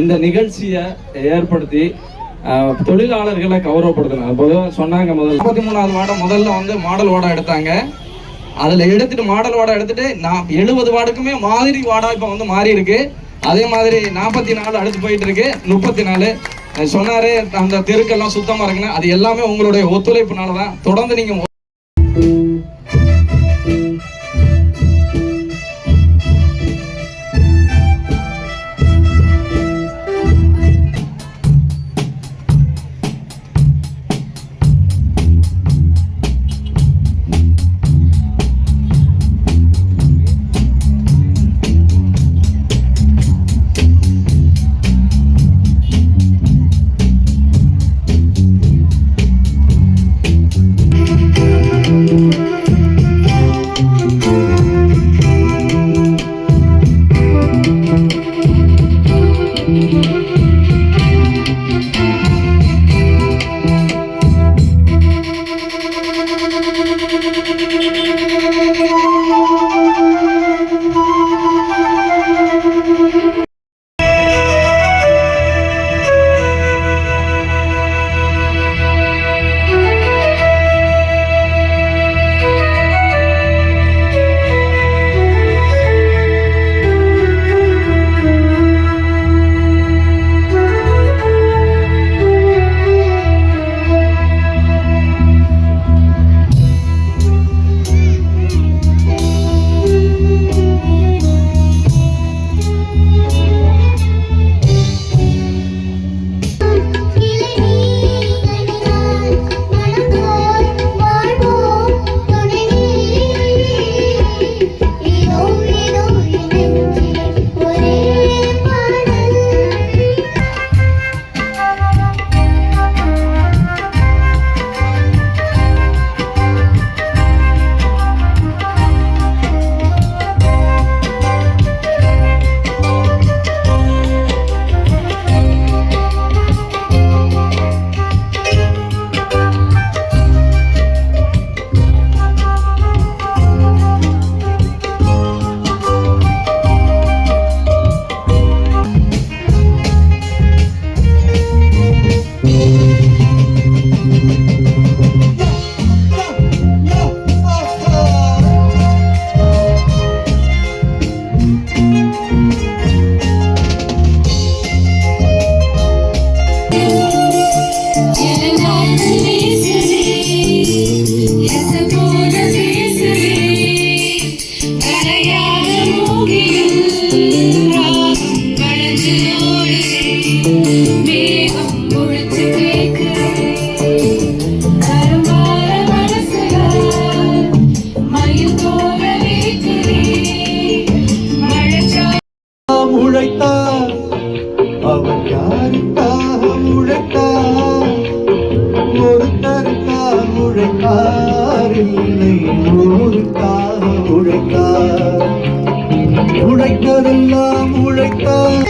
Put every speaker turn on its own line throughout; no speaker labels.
இந்த நிகழ்ச்சியை ஏற்படுத்தி தொழிலாளர்களை கௌரவப்படுத்தணும். பொதுவாக சொன்னாங்க முதல்ல 53வது வார்டு முதல்ல வந்து மாடல் வார்டா எடுத்தாங்க. அதில் எடுத்துட்டு மாடல் வார்டா எடுத்துட்டு 70 வார்டுக்குமே மாதிரி வார்டா இப்போ வந்து மாறி இருக்கு. அதே மாதிரி 44 அடுத்து போயிட்டு இருக்கு. 34 சொன்னாரு அந்த தெருக்கெல்லாம் சுத்தமாக இருக்குன்னு. அது எல்லாமே உங்களுடைய ஒத்துழைப்புனால தான். தொடர்ந்து நீங்க
உழைத்ததெல்லாம் உழைத்தார்.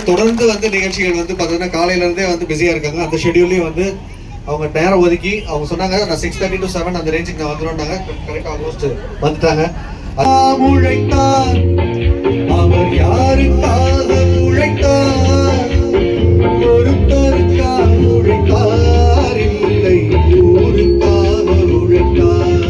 தொடர்ந்து வந்து நிகழ்ச்சிகள் வந்து பார்த்தீங்கன்னா காலையில இருந்தே வந்து பிஸியா இருக்காங்க. அந்த ஷெட்யூல்லையும் வந்து அவங்க நேரம் ஒதுக்கி அவங்க சொன்னாங்க நான் 6:30 to 7 அந்த ரேஞ்சுக்கு நான் வந்துடும்னாங்க. கரெக்டாக ஆல்மோஸ்ட் வந்துட்டாங்க. உழைத்தார் அவர் யாருக்காக உழைத்தார், ஒருத்தருக்காக உழைத்தார் இல்லை ஊருக்காக உழைத்தார்.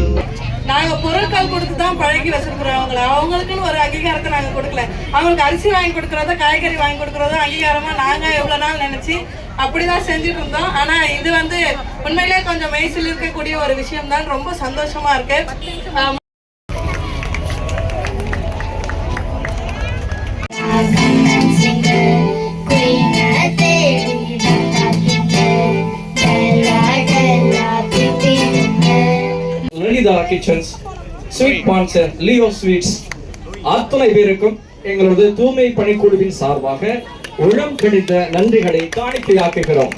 நாங்க பொருட்கள் கொடுத்து தான் பழகி வச்சிருக்கிறோம் அவங்களுக்குன்னு ஒரு அங்கீகாரத்தை நாங்க கொடுக்கல. அவங்களுக்கு அரிசி வாங்கி கொடுக்கறதோ காய்கறி வாங்கி கொடுக்கறதோ அங்கீகாரமா நாங்க எவ்வளவு நாள் நினைச்சு அப்படிதான் செஞ்சுட்டு இருந்தோம். ஆனா இது வந்து உண்மையிலேயே கொஞ்சம் மெய்சில் இருக்கக்கூடிய ஒரு விஷயம் தான். ரொம்ப சந்தோஷமா இருக்கு.
Lalitha kitchens, sweet பான்சர், Leo sweets அத்தனை பேருக்கும் எங்களது தூய்மை பணிக்குழுவின் சார்பாக உளம் கணித்த நன்றிகளை காணிக்கையாக்குகிறோம்.